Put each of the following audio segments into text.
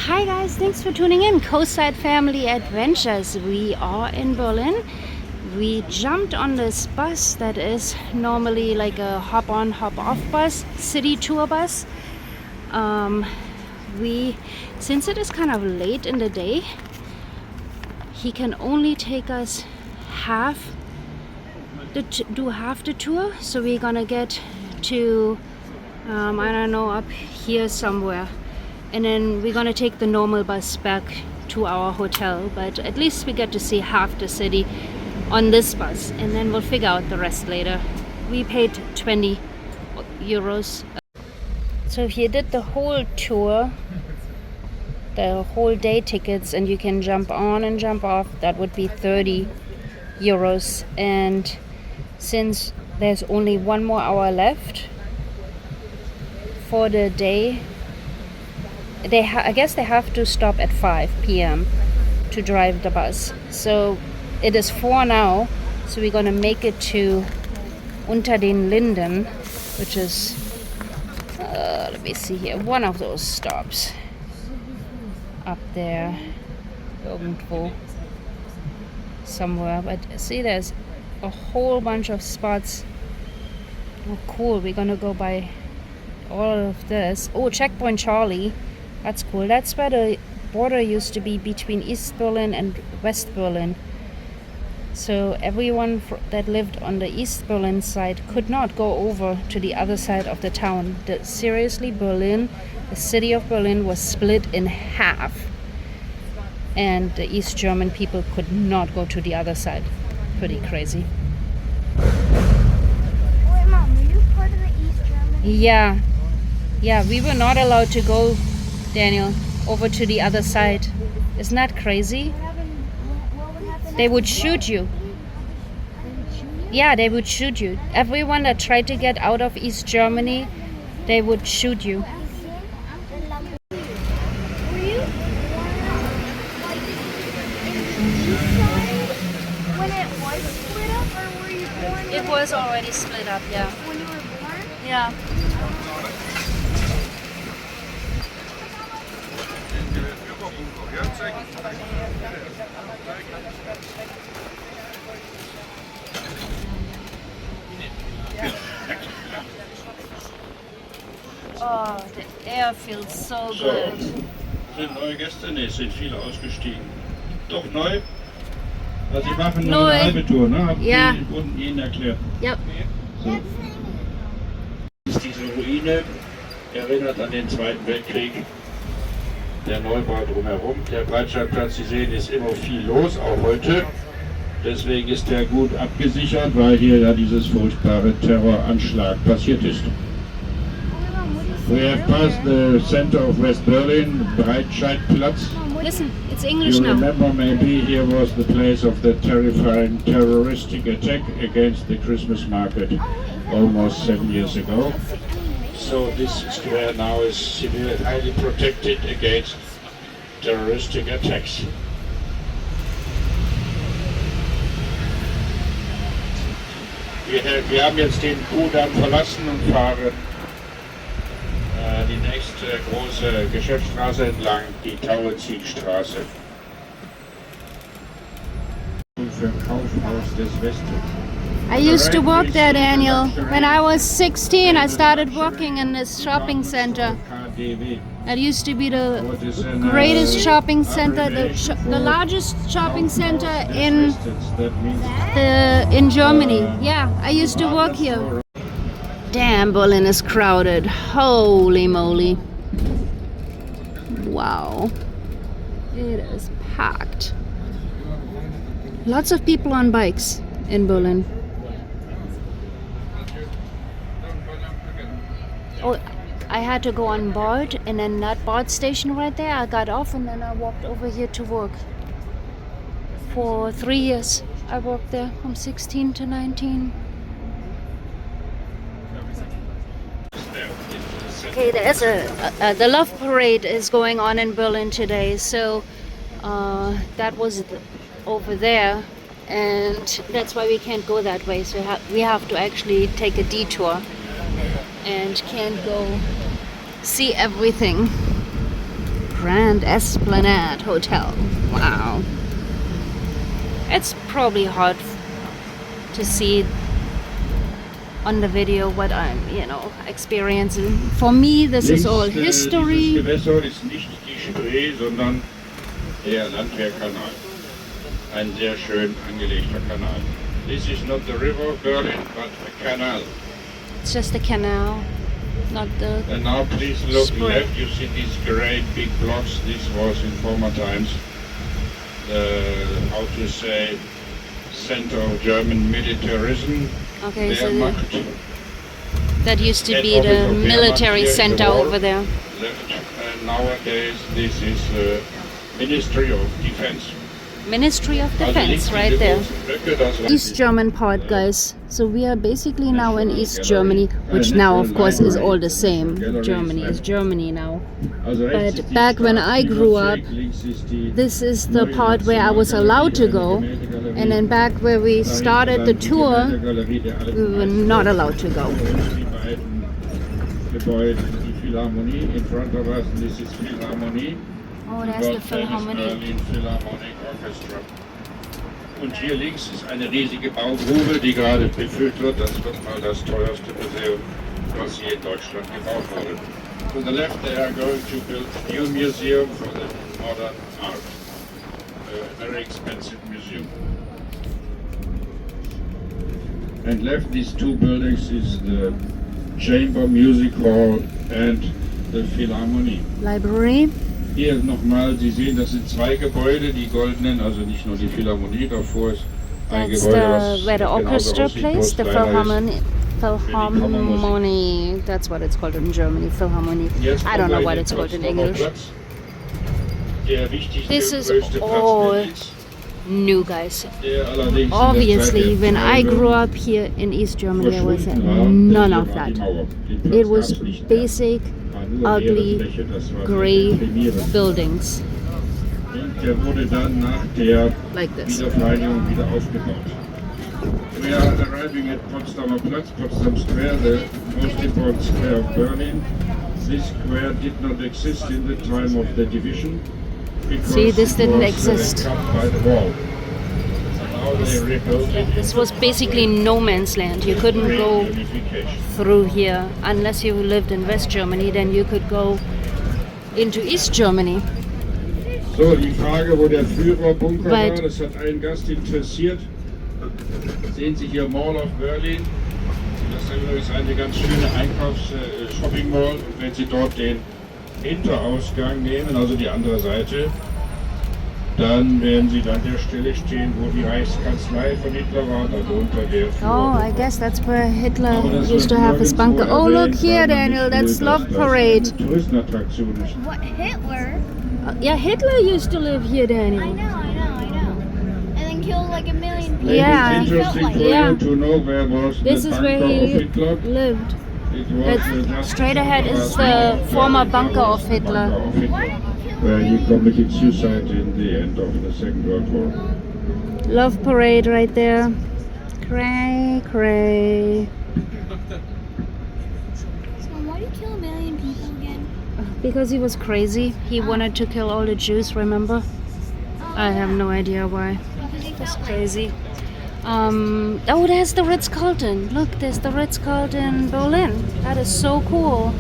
Hi guys, thanks for tuning in. Coastside Family Adventures. We are in Berlin. We jumped on this bus that is normally like a hop on, hop off bus, city tour bus. Since it is kind of late in the day, he can only take us do half the tour. So we're gonna get to I don't know, up here somewhere, and then we're gonna take the normal bus back to our hotel, but at least we get to see half the city on this bus, and then we'll figure out the rest later. We paid 20 euros. So if you did the whole tour, the whole day tickets, and you can jump on and jump off, that would be 30 euros. And since there's only one more hour left for the day, I guess they have to stop at 5 p.m. to drive the bus. So it is 4 now, so we're gonna make it to Unter den Linden, which is let me see here, one of those stops up there irgendwo somewhere. But see, there's a whole bunch of spots. Oh cool, we're gonna go by all of this. Oh, Checkpoint Charlie, that's cool. That's where the border used to be between East Berlin and West Berlin. So everyone that lived on the East Berlin side could not go over to the other side of the town. Seriously, Berlin, the city of Berlin was split in half, and the East German people could not go to the other side. Pretty crazy. Wait, Mom, were you part of the East Germany? Yeah, we were not allowed to go, Daniel, over to the other side. Isn't that crazy? What would happen? They would shoot you. They would shoot you? Yeah, they would shoot you. Everyone that tried to get out of East Germany, they would shoot you. Were you like in the east side when it was split up, or were you born It was already split up, yeah. when you were born? Yeah. Oh, the air feels so good. Sind neue Gäste? Ne, es sind viele ausgestiegen. Doch neu? Also Sie machen noch Neu. eine halbe Tour, ne? Hab Ja. ich unten Ihnen erklärt. Yep. So. Diese Ruine erinnert an den Zweiten Weltkrieg. Der Neubau drumherum. Der Breitscheidplatz, Sie sehen, ist immer viel los, auch heute. Deswegen ist er gut abgesichert, weil hier ja dieses furchtbare Terroranschlag passiert ist. We have passed the center of West Berlin, Breitscheidplatz. Listen, it's English You now. remember maybe here was the place of the terrifying terroristic attack against the Christmas market almost 7 years ago. So this square now is highly protected against terroristic attacks. Wir haben jetzt den Kudamm verlassen und fahren die nächste große Geschäftsstraße entlang, die Tauentzienstraße. Für Kaufhaus des Westens. I used to work there, Daniel. When I was 16, I started working in this shopping center. KDW. It used to be the What is an, greatest shopping center, the largest shopping center in Germany. Yeah, I used to work here. Damn, Berlin is crowded. Holy moly. Wow. It is packed. Lots of people on bikes in Berlin. Oh, I had to go on board, and then that BART station right there, I got off, and then I walked over here to work. For 3 years, I worked there from 16 to 19. Okay, there's the Love Parade is going on in Berlin today, so that was over there, and that's why we can't go that way. So we have to actually take a detour and can't go see everything. Grand Esplanade Hotel. Wow. It's probably hard to see on the video what I'm, experiencing. For me, this is all Dieses history. Gewässer ist nicht die Spree, sondern der Landwehrkanal. Ein sehr schön angelegter Kanal. This is not the river of Berlin, but a canal. It's just a canal, not the... And now please look Spree. left, you see these great big blocks. This was in former times how to say, center of German militarism. Okay, so Wehrmacht. that used to Head be office the of Wehrmacht military here in the center wall. over there. Left. And nowadays this is Ministry of Defense. Ministry of Also Defense, links right diese there. großen Blöcke, das war East German part, guys. So we are basically now in East Germany, which now, of course, is all the same. Germany is Germany now. Also rechts But ist die back when I grew up, Stadtbibliothek, links ist die this is the neue part where I was allowed to go. Nationalgalerie, And then back where we da hinten started dann the die tour, Gemäldegalerie der alten we were Meister. not allowed to go. Die beiden Gebäude, die Philharmonie in front of us, this is Philharmonie. Oh, World famous Berlin Philharmonic Orchestra. Und hier links ist eine riesige Baugrube, die gerade befüllt wird. Das wird mal das teuerste Museum, was hier in Deutschland gebaut wurde. To the left they are going to build a new museum for the modern art. A very expensive museum. And left these two buildings is the Chamber Music Hall and the Philharmonie. Library. Hier nochmal, Sie sehen, das sind zwei Gebäude, die goldenen, also nicht nur die Philharmonie, davor ist ein That's Gebäude, was where the genauso orchestra aussieht, plays, bloß the kleiner ist. Philharmonie. That's what it's called in Germany, Philharmonie. Jetzt I don't kommen know wir what in it's den called in Potsdamer English. Platz. Der wichtigste This und is größte Platz all Berlins, new, guys. der allerdings in der Obviously, Zeit der when I Teilung grew up here in East Germany, there was verschwunden war. none Hier of war that. die Mauer. Den Platz It was gab's nicht mehr. basic, War nur leere ugly, Fläche, das war sehr grey deprimierend. buildings Und der wurde dann nach der like this. Wiedervereinigung wieder aufgebaut. We are arriving at Potsdamer Platz, Potsdam Square, the most important square of Berlin. This square did not exist in the time of the division. because See, this it didn't was, exist. cut by the wall. Now they rebuilt it. This was basically no man's land. You couldn't Great go unification. through here unless you lived in West Germany. Then you could go into East Germany. So, die Frage, wo der Führerbunker war, But- das hat einen Gast interessiert. Sehen Sie hier Mall of Berlin. Das ist übrigens eine ganz schöne Einkaufs-Shopping-Mall. Und wenn Sie dort den Hinterausgang nehmen, also die andere Seite, dann werden Sie an der Stelle stehen, wo die Reichskanzlei von Hitler war, darunter der Oh, I Führerbunker. guess that's where Hitler Aber das used to wird have his nirgendwo bunker. Oh, look erwähnt, here, weil man Daniel. nicht That's will, Love dass Parade. das eine Touristenattraktion ist. What, Hitler? Yeah, Hitler used to live here, I Daniel. know. And then killed like a million people. Yeah. It's interesting for Yeah. you to know where was This the is where bunker of he Hitler. lived. It was It's just straight ahead is was the now former Berlin. bunker That was of the Hitler. bunker of Hitler, Why did he kill where he committed suicide in the end of the Second World War. Love Parade right there. Cray, cray. So why did he kill a million people again? Because he was crazy. He wanted to kill all the Jews, remember? I have no idea why. Because he Just felt crazy. Oh, there's the Ritz-Carlton. Look, there's the Ritz-Carlton Berlin. That is so cool.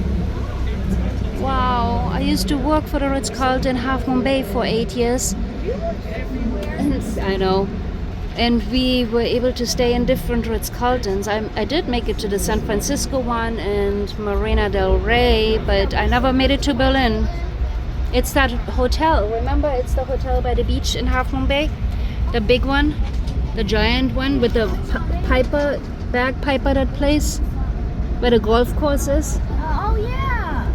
Wow, I used to work for the Ritz-Carlton Half Moon Bay for 8 years. And, I know. And we were able to stay in different Ritz-Carltons. I did make it to the San Francisco one and Marina del Rey, but I never made it to Berlin. It's that hotel. Remember, it's the hotel by the beach in Half Moon Bay? The big one? The giant one with the bagpiper that plays? Where the golf course is? oh yeah.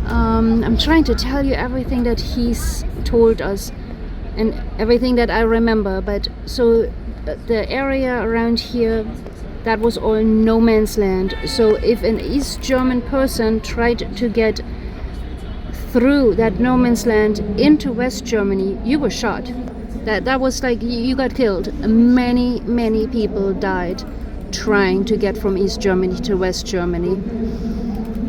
I'm trying to tell you everything that he's told us and everything that I remember. But so the area around here, that was all no man's land. So if an East German person tried to get through that no man's land into West Germany, you were shot. That was like you got killed. Many people died trying to get from East Germany to West Germany.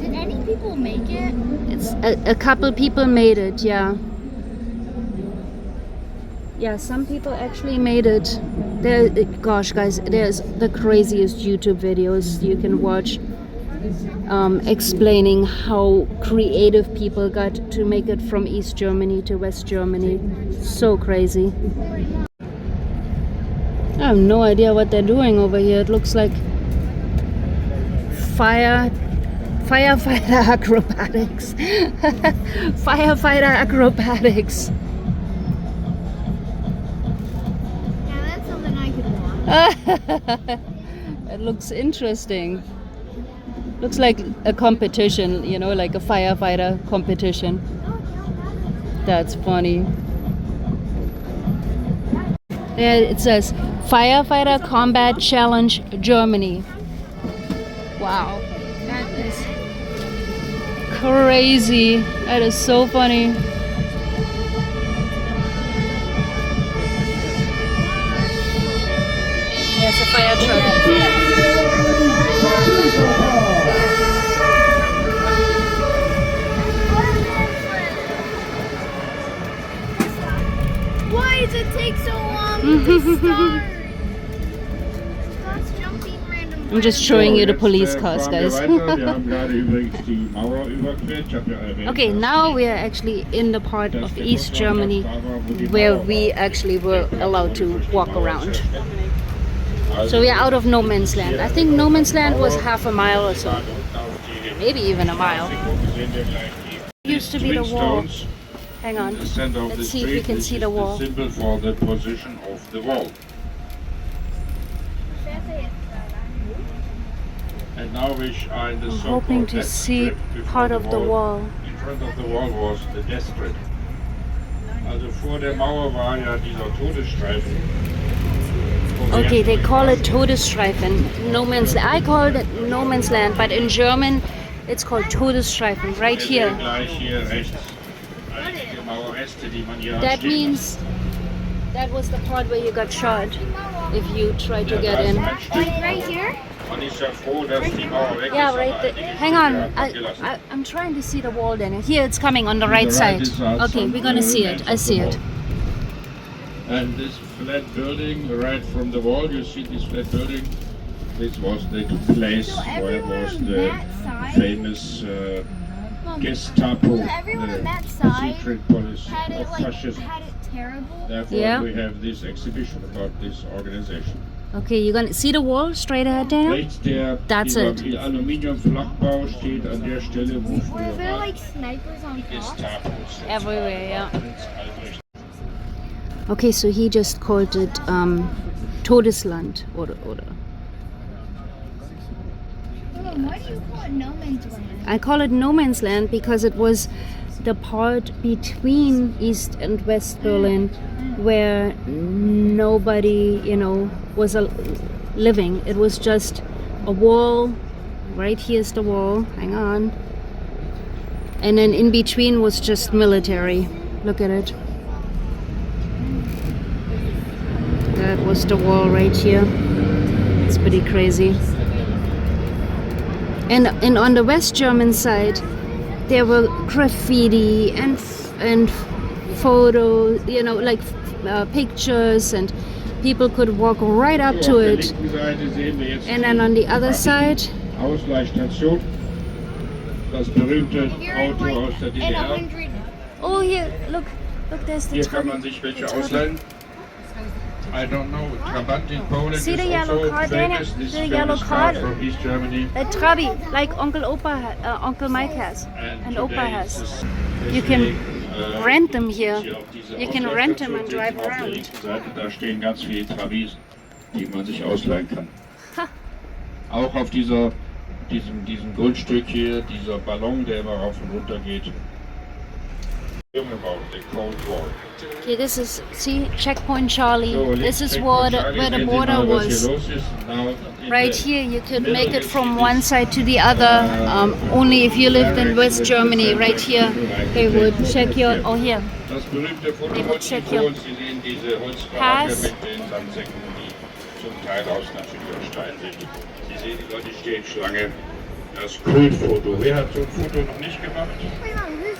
Did any people make it? It's A couple people made it, yeah. Yeah, some people actually made it. There, gosh, guys, there's the craziest YouTube videos you can watch explaining how creative people got to make it from East Germany to West Germany. So crazy. I have no idea what they're doing over here. It looks like firefighter acrobatics. Firefighter acrobatics. Yeah, that's something I could watch. It looks interesting. Looks like a competition, you know, like a firefighter competition. That's funny. Yeah, it says Firefighter Combat Challenge Germany. Wow, that is crazy. That is so funny. There's a fire truck. Why does it take so long to start? Scott's jumping random. I'm just showing you the police cars, guys. Okay, now we are actually in the part of East Germany where we actually were allowed to walk around. So we are out of no man's land. I think no man's land was half a mile or so, maybe even a mile. It used to be the wall. Hang on, let's see if we can see the wall. Symbol for the position of the wall. And now we are in the I'm so-called hoping to death see strip. Before part of the wall. In front of the wall was the death strip. Also vor der Mauer war ja dieser Todesstreifen. Okay, they call it Todesstreifen. No man's. I called it no man's land, but in German, it's called Todesstreifen. Right here. Gleich hier rechts. Einige Mauerreste, die man hier That stehen means that was the part where you got shot if you tried to get in. Like right here? Man ist ja froh, dass die Mauer weg Yeah, ist, right aber there. einige Hang Stücke on, hat man gelassen. I'm trying to see the wall, Daniel. Here, it's coming on the right side. Okay, we're gonna see it. I see it. And this flat building, right from the wall, you see this flat building. This was the place So where everyone was on the that side, famous Gestapo, so everyone on that the side secret police had of it like fascism. had it terrible. Therefore, Yeah. we have this exhibition about this organization. Okay, you're gonna see the wall straight ahead, Daniel? Rechts der That's dieser it. Aluminiumflachbau steht an der Stelle, wo Were früher there mal like snipers on top? Gestapo. Everywhere, yeah. Prinz Albrecht. Okay, so he just called it Todesland oder. Why do you call it no man's land? I call it no man's land because it was the part between East and West Berlin where nobody, you know, was living. It was just a wall. Right here's the wall. Hang on. And then in between was just military. Look at it. That was the wall right here. It's pretty crazy. And on the West German side, there were graffiti and photos, you know, like pictures, and people could walk right up to Auf der it. linken Seite sehen wir jetzt And then on the other side, Ausgleichsstation. Das berühmte Auto aus der In DDR. 100. oh here, look, there's the Hier kann Trabi. man sich welche ausleihen. I don't know. Trabant in Poland See is the yellow also car, Daniel? famous. This The yellow famous car car. from East Germany. A Trabi, like Uncle Mike has, and Opa today has. is You can deswegen, rent them here. hier auf dieser You can rent them and Ausgleichsstation drive sehen Sie auf der around. linken Seite, da stehen ganz viele Trabis, die man sich ausleihen kann. Auch auf diesem Grundstück hier, dieser Ballon, der immer rauf und runter geht. About the Cold War. Okay, this is, see, Checkpoint Charlie. So, This is Checkpoint where Charlie, the sehen Sie border mal, was was. hier los ist. Now, in Right the here, you could middle make it is from this, one side to the other. Only if you lived in West Germany. Right here, they would check your. Oh, here. Das berühmte Foto They would von check Nicole. your Sie sehen diese Holzbaracke pass. mit den Sandsäcken, die zum Teil aus natürlich aus Stein sind. Sie sehen, die Leute stehen Schlange. Das Kultfoto. Wer hat so ein Foto noch nicht gemacht? Wait, no, who's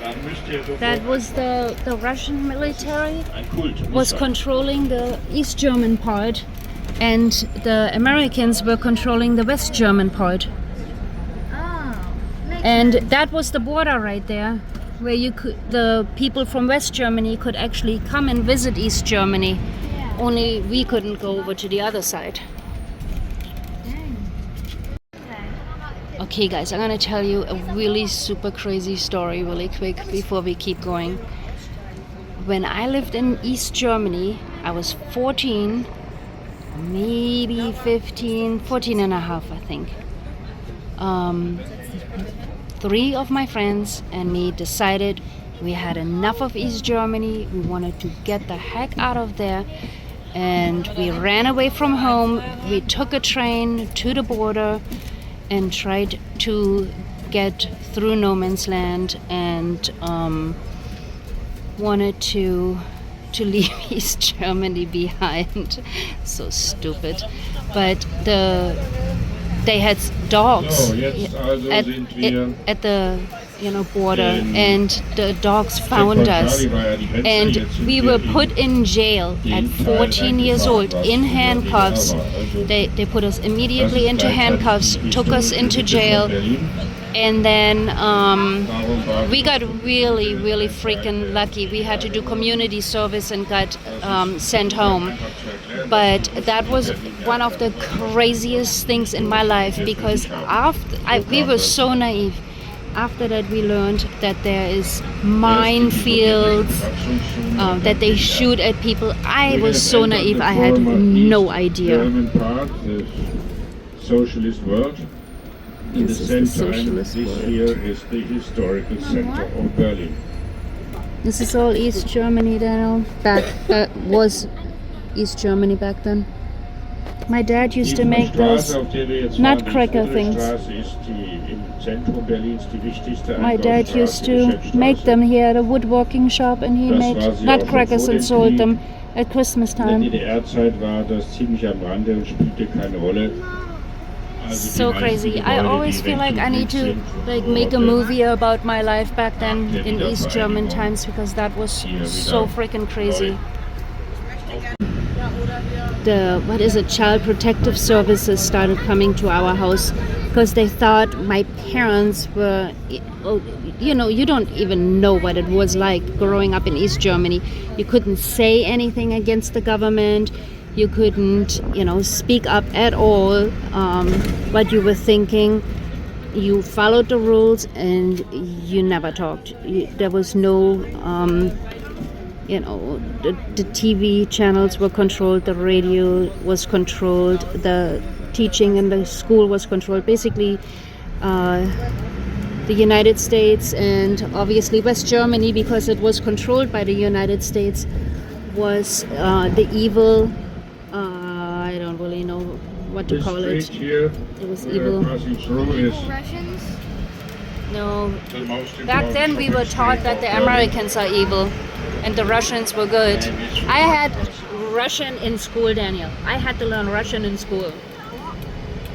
Dann müsst ihr sofort That was the Russian military ein Kult. was Missa. controlling the East German part, and the Americans were controlling the West German part. Oh. Makes And sense. that was the border right there, where the people from West Germany could actually come and visit East Germany. Yeah. Only we couldn't go over to the other side. Dang. Okay. Okay guys, I'm gonna tell you a really super crazy story really quick before we keep going. When I lived in East Germany, I was 14, maybe 15, 14 and a half I think. 3 of my friends and me decided we had enough of East Germany. We wanted to get the heck out of there, and we ran away from home. We took a train to the border and tried to get through no man's land, and wanted to leave East Germany behind. So stupid. But they had dogs So, jetzt also sind wir at the border, in and the dogs found us, Charlie war ja die Grenze, and jetzt sind we wir were in put in jail at 14 years old in handcuffs. Also, They put us das immediately ist into gleichzeitig handcuffs, die took us historische into Geschichte von jail, Berlin. and then Darum war we got really freaking lucky. We had to do community service and got sent home. But that was one of the craziest things in my life, because we were so naive. After that, we learned that there is minefields, that they shoot at people. I was so naive. I had no idea. German part, the socialist world. In This the is the center, socialist this world. here is the historical center of Berlin. This is all East Germany, Daniel. That was East Germany back then. My dad used to Die make Straße, those auf der wir jetzt nutcracker fahren, die things. Straße ist die im Zentrum Berlins die wichtigste My dad Einkaufsstraße, used to Geschäftsstraße. make them. He had a woodworking shop, and he Das made war sie auch nutcrackers schon and vor dem sold them at Christmas In der time. DDR-Zeit war das ziemlich am Rande und spielte keine Rolle. Also die So meisten crazy. I Gebäude, always die feel like I need rechts und to links like sind, make a heute movie about my life back then der in East German Wiedervereinigung times, because that was hier so wieder freaking crazy. neu. The Child Protective Services started coming to our house because they thought my parents were, you don't even know what it was like growing up in East Germany. You couldn't say anything against the government. You couldn't, speak up at all what you were thinking. You followed the rules and you never talked. There was no the TV channels were controlled, the radio was controlled, the teaching in the school was controlled. Basically, the United States and obviously West Germany, because it was controlled by the United States, was the evil, I don't really know what to This call street it. here, It was we are evil. passing through is Russians? No, the most back important then we were shopping taught street that of the Berlin. Americans are evil and the Russians were good. I had Russian in school, Daniel. I had to learn Russian in school.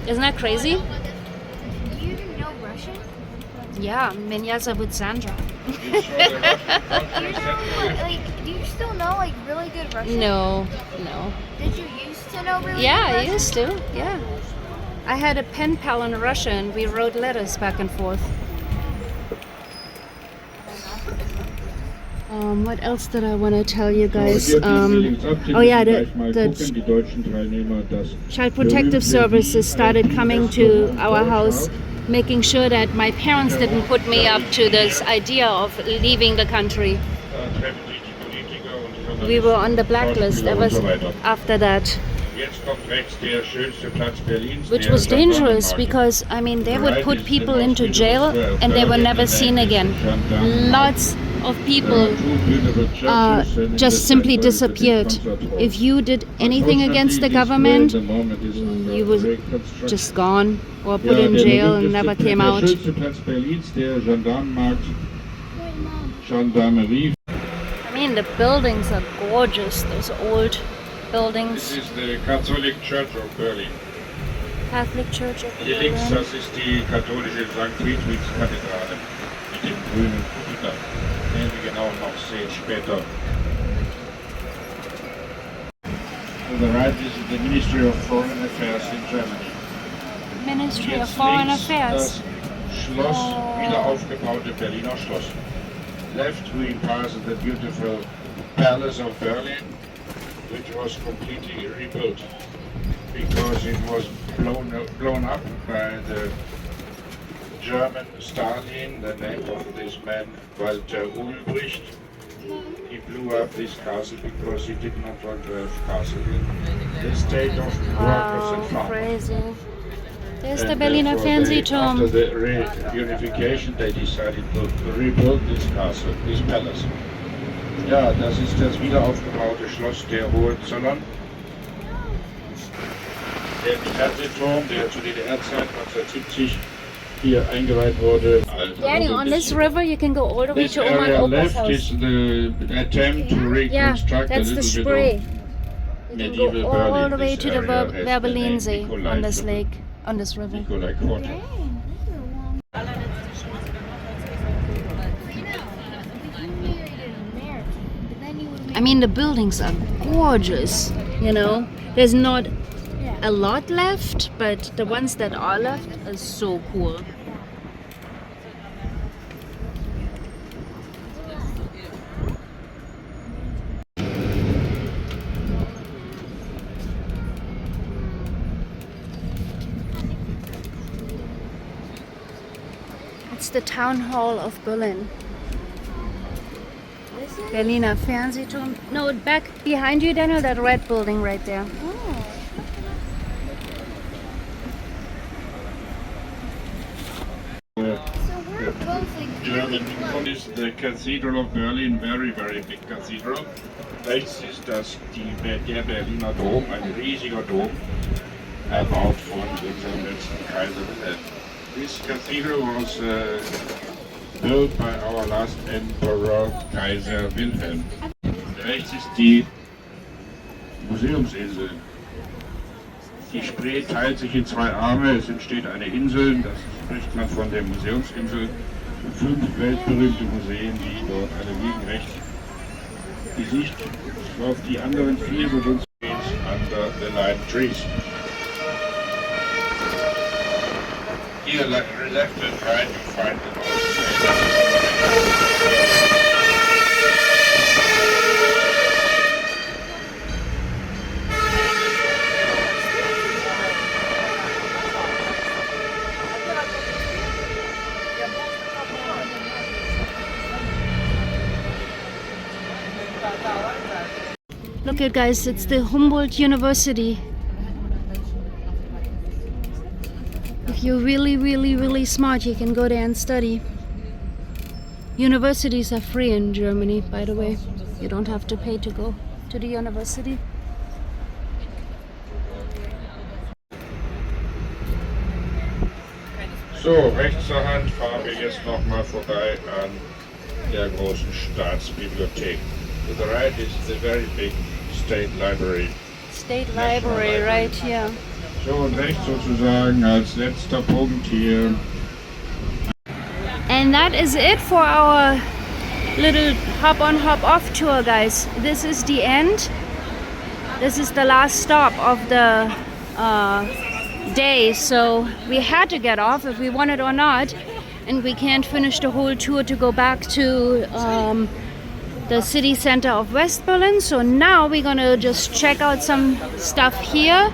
Isn't that crazy? You didn't know Russian? Yeah, Меня зовут Sandra. It's for the Russian Like, do you still know like really good Russian? No. Did you used to know really Yeah, good I Russian? used to. Yeah. I had a pen pal in Russian. We wrote letters back and forth. What else did I want to tell you guys? Oh yeah, the Child Protective Services started coming to our house, making sure that my parents didn't put me up to this idea of leaving the country. We were on the blacklist ever after that, which was dangerous because they would put people into jail and they were never seen again. Lots of people just simply disappeared. If you did anything against the government, you were just gone or put in jail and never came out. The buildings are gorgeous, those old buildings. This is the Catholic Church of Berlin. Catholic Church of Hier links, Berlin. das ist die katholische St. Friedrichs Kathedrale mit dem grünen Kuppel. auch noch sehen später. To the right is the Ministry of Foreign Affairs in Germany. Ministry of Jetzt Foreign links Affairs. das Schloss, wieder aufgebaute Berliner Schloss. Left we pass the beautiful Palace of Berlin, which was completely rebuilt because it was blown up by the German Stalin, the name of this man Walter Ulbricht. He blew up this castle because he did not want to have castle in the state of workers and Wow, farmers. crazy. There's the And Berliner therefore After Fernsehturm. the reunification, they decided to rebuild this castle, this palace. Ja, das ist das wiederaufgebaute Schloss der Hohenzollern. Der Fernsehturm, der zu DDR-Zeit 1970 hier eingeweiht wurde. Daniel, on this river you can go all the way This to Oma area and Opa's left house. is the attempt to Yeah, reconstruct that's a the little spray. bit You can medieval go all Berlin. the way This to the area has the name Werbelinsee Nikolai on this Viertel, lake, on this river. Nikolai Quarter. Dang, this is a long. I mean, the buildings are gorgeous, you know. There's not a lot left, but the ones that are left are so cool. It's the town hall of Berlin. Berliner Fernsehturm. No, back behind you, Daniel, that red building right there. So we're both like German one is the Cathedral of Berlin, very, very big cathedral. Rechts ist der Berliner Dom, ein riesiger Dom, erbaut von unserem letzten Kaiser Wilhelm. This cathedral was built by our last emperor, Kaiser Wilhelm. Rechts ist die Museumsinsel. Die Spree teilt sich in zwei Arme, es entsteht eine Insel, das spricht man von der Museumsinsel. 5 weltberühmte Museen, die dort alle liegen rechts. Die Sicht auf die anderen 4 Museums under the lime trees. Here left and right you find the most Look at guys, it's the Humboldt University. If you're really smart, you can go there and study. Universities are free in Germany, by the way. You don't have to pay to go to the university. So, rechts zur Hand fahren wir jetzt nochmal vorbei an der großen Staatsbibliothek. To the right is the very big State Library. State Library right here. So, und rechts sozusagen als letzter Punkt hier. And that is it for our little hop on hop off tour, guys. This is the end. This is the last stop of the day, so we had to get off if we wanted or not, and we can't finish the whole tour to go back to the city center of West Berlin. So now we're gonna just check out some stuff here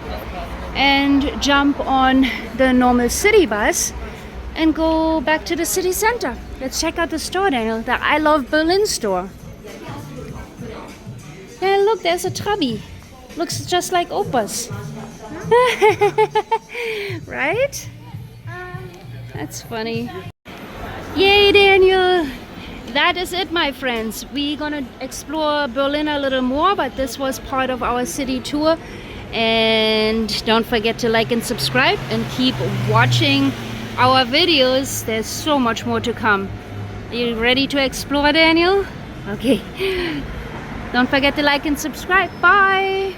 and jump on the normal city bus and go back to the city center. Let's check out the store, Daniel, the I Love Berlin store. Yeah, look, there's a Trabi. Looks just like Opa's. Right? That's funny. Yay, Daniel! That is it, my friends. We're gonna explore Berlin a little more, but this was part of our city tour. And don't forget to like and subscribe and keep watching our videos. There's so much more to come. Are you ready to explore, Daniel? Okay. Don't forget to like and subscribe. Bye!